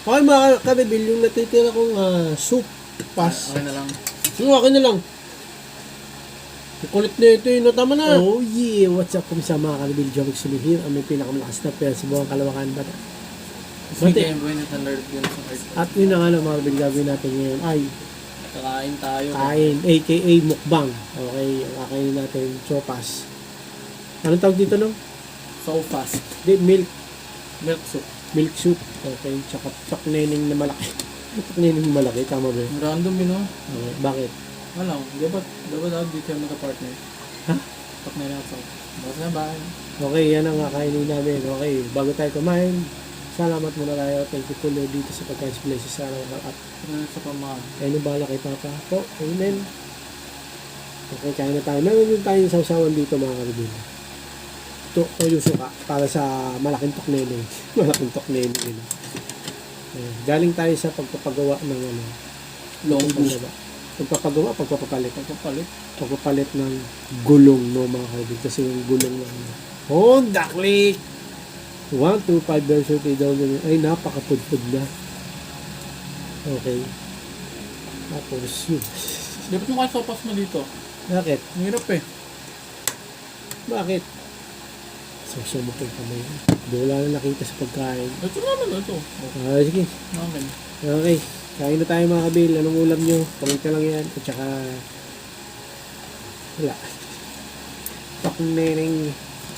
Okay mga kabibil, yung natitira kong soup, pas. Okay na lang. Okay na lang. Kulit na ito yun. Tama na. Oh yeah, what's up kung sa mga kanabil, Jomik Sulu here, ang may pinakamalakas na pera sa buong Kalawakan Bata. Sige, yung buhay na Thundered yun sa heart. At yun na nga lang mga kanabil, gagawin natin ngayon ay Kakain tayo. kain, aka mukbang. Okay, ang kakainin natin, sopas. Anong tawag dito no? So fast. Di, milk Milk soup. soup. Okay, tsaka chaknening na malaki. Chaknening na malaki, tama ba yun? Random yun, no? Okay, bakit? Wala. Dapat dito yung magka-partner. Ha? Tak na lang. Bakit na ba? Okay, yan ang kakainin namin. Okay, bago tayo kumain, salamat muna tayo. Thank you po Lord dito sa pagkain sa blessings sa araw at Ano sa pamahal? kayo nang bala kay Papa po. Amen. Okay, kain na tayo. Meron din tayong sausawan dito mga karibin. Ito, o yung suka para sa malaking tokneneng. Malaking tokneneng. Galing tayo sa pagpapagawa ng ano. Longgo. Pagpapapalit ng gulong no mga karibin. Kasi yung gulong ng Honda Click 125 version 3000 ay napakapudpud na. Okay. Tapos yun. Dapat mo kayo sopas mo dito. Bakit? Ang hirap eh. Bakit? So mo po yung kamay. Hindi wala na nakita sa pagkain. Ito naman ito. Sige. Namin. Okay. Kain na tayo mga kabil. Anong ulam nyo? Comment ka lang yan. At saka wala. Takneneng.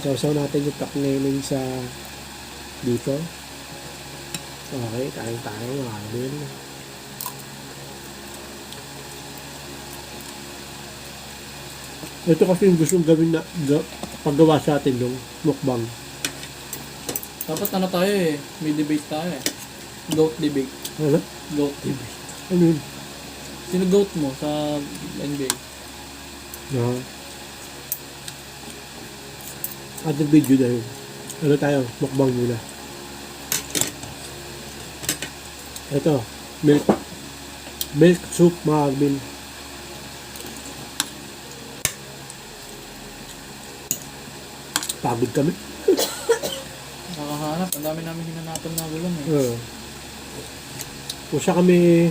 Sausaw natin yung takneneng sa dito. Okay. Kain tayo mga kabil. Ito kasi yung gustong gawin na paggawa sa atin ng mukbang. Dapat ano tayo eh. May debate tayo eh. Goat debate. Ano? Goat debate. Ano yun? Sino goat mo sa NBA? Yeah. Ating video na yun. Ano tayo? Mukbang muna. Ito. Milk. Milk soup mga kabil. Pagod kami. Nakakahanap. Ang dami namin hinanapan na gulong eh. Kung siya kami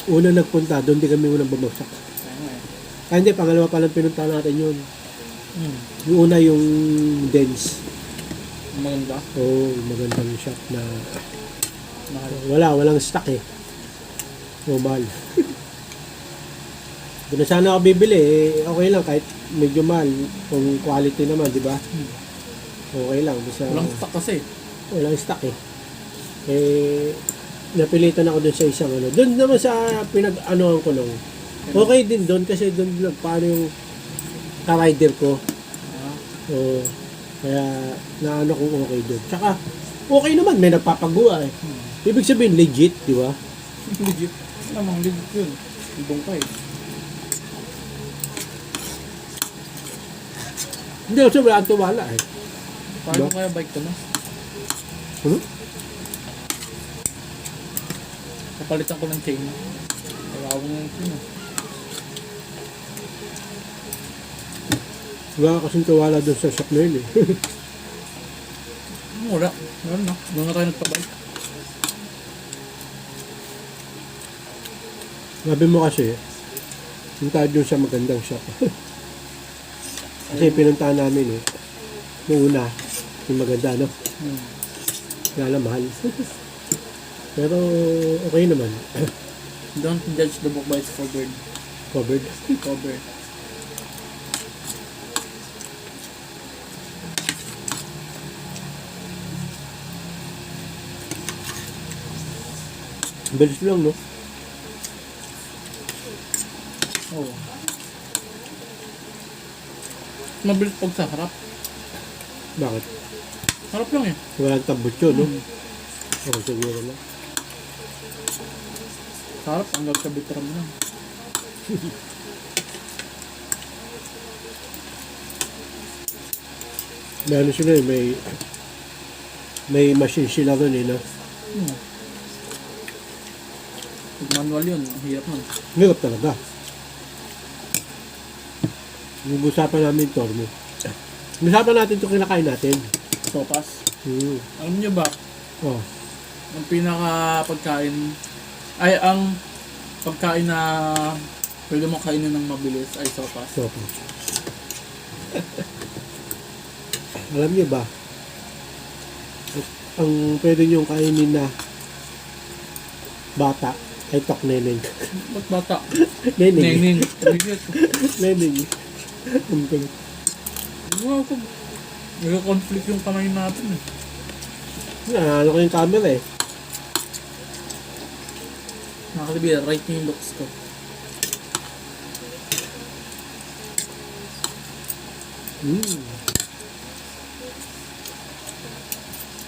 una nagpunta, doon di kami unang bumagsak. Kaya nga eh. Ay hindi, pangalawa pa lang pinunta natin yun. Yung una yung dense. Maganda. Magandang shop na Mahal. walang stock eh. Mahal. Doon na sana ako bibili eh. Okay lang kahit medyo mahal. Kung quality naman, di ba? Okay lang. Bisa, Walang stock kasi. walang stock eh. Napilitan ako doon sa isang ano. Doon naman sa pinag-anoan ko nung. Okay din doon kasi doon paano yung ka-rider ko. Ah, Kaya naano kong okay doon. Tsaka okay naman, may nagpapagawa eh. Ibig sabihin legit, di ba? legit. Namang legit yun. Ibong pa eh. Hindi kasi wala ang tuwala eh. Paano Ba? kaya bike ko na? Ano? Kapalitan ko ng chain. Wala ko ng chain. Wala ka kasing tuwala doon sa shop na yun eh. Wala. Meron na. Doon nga tayo nagpabike. Sabi mo kasi, yung tayo doon sa magandang shop. Kasi pinuntahan namin eh. Yung una, yung maganda, no? Kaya lang mahal. Pero okay naman. Don't judge the book by its cover. Covered. Cover. Bilis lang, no? Oo. Mabilis pag sa harap. Bakit? Harap lang eh. Walang tabot yun, no? Okay, siguro na. Sa harap hanggang sa bitram lang. May ano sila eh, may machine sila rin eh, no? Pag manual yun, ang hirap nun. Hirap talaga. Yung usapan namin ito, no? Usapan natin ito kinakain natin. Sopas. Hmm. Alam niyo ba, Oh. Ang pinaka pagkain ay ang pagkain na pwede mo kainin ng mabilis ay sopas. Sopa. Alam niyo ba, ang pwede niyong kainin na bata ay tok neneng. Ba't bata? Neneng. Neneng. Bigat. Neneng. Ang kulit. Wow, ko. Nagka-conflict yung kamay natin eh. Ano ko yung camera eh. Nakakalibi, right yung looks ko.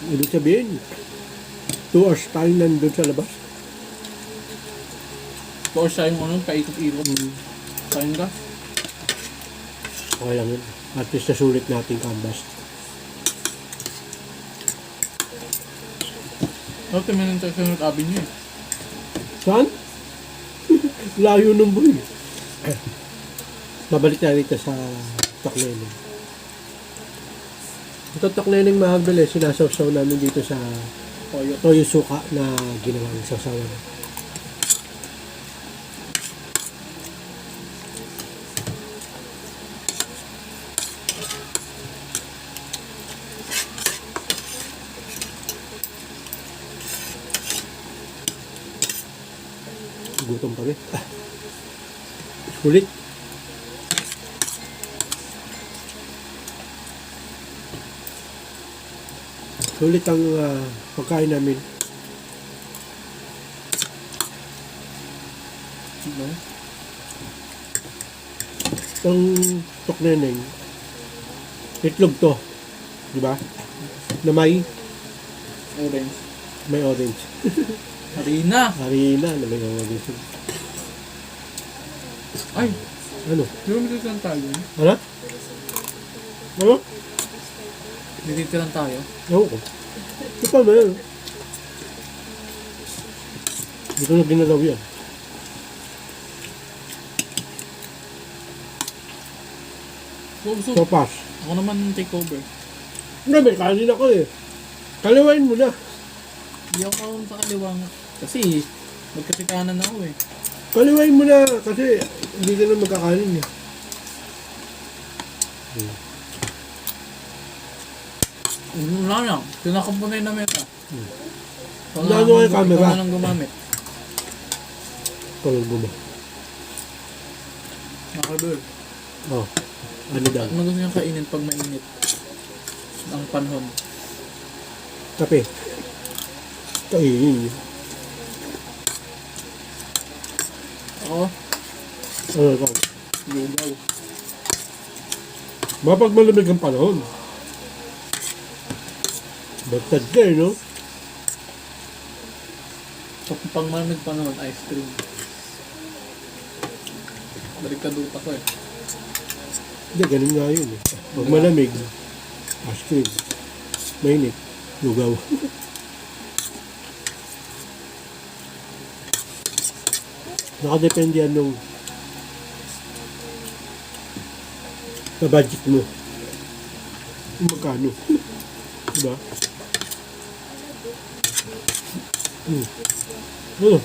Ibig sabihin, 2 hours tayo nandun sa labas. Or siya yung ano, paikot-ikot. Kain ka? Okay lang yun. At least nasulit natin canvas. Ano tingnan sa Sunod Avenue eh. Saan? Layo ng boy. Babalik tayo rito sa Tokneneng. Ito Tokneneng mahagdali. Sinasawsaw namin dito sa Toyo. toyo suka na ginawang sawsawan. Gutom kami. Sulit. Sulit ang pagkain namin. Diba? Itong Tokneneng, itlog to. Diba? Na may Orange. orange. Harina! Harina na may orange. Ay! Ano? Di ba matitiran tayo? Ano? Ano? Matitiran tayo? Ewan ko. Ito pa meron. Hindi ko na ginalaw yan. So, Sopas. ako naman take over. Hindi, may kanin ako eh. Kaliwain mo na. Hindi ako sa kaliwang. Kasi, magkasikanan ako eh. Kaliwain mo na kasi hindi ka na magkakanin eh. Wala na. Pinakapunay na meta. Ano kayo camera? Ikaw na lang gumamit. Kalbo mo. Nakabir. Oh. Ano daw? Ano gusto niyang kainin pag mainit? Ang panhon. Kape. Kainin. Ako, Ano ito? lugaw. Mapag malamig ang panahon. Bagtad ka eh, no? Pag malamig panahon, ice cream. Baliktaduta ko eh. Hindi, ganun nga yun eh. Pag malamig, ice cream. Mainit, lugaw. Nakadepende yan nung sa budget mo. Kung magkano. Diba? Ano?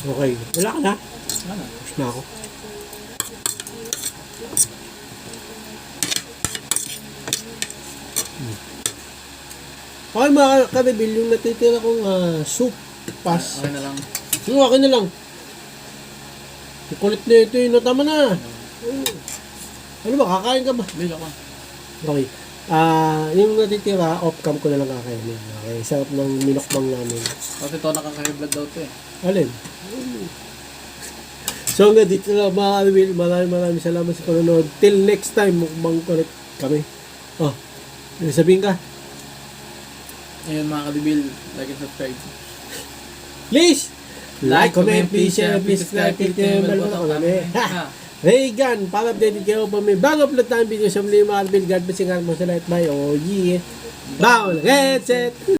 Okay. Wala ka na? Ano? Tapos na ako. Okay mga karibil, yung natitira kong soup, pas. Okay na lang. Yung akin na lang. Yung kulit na ito, yung tama na. Ano ba, kakain ka ba? Bila ka. Okay. Yung natitira, off-cam ko na lang kakainin. Okay, sarap ng minokbang namin. Kasi ito nakaka-blood daw to eh. Alin? So hanggang dito lang mga karibil, maraming salamat sa panonood. Till next time, mukbang connect kami. Oh, may sabihin ka? Ayun mga kadibil, like and subscribe. Please! Like, comment, please share, please subscribe, click the bell button kami. Reagan, para updated kayo pa may bago upload tayong video sa mga karibil. God bless you, God bless you, light by, oh yeah. Bawal headset!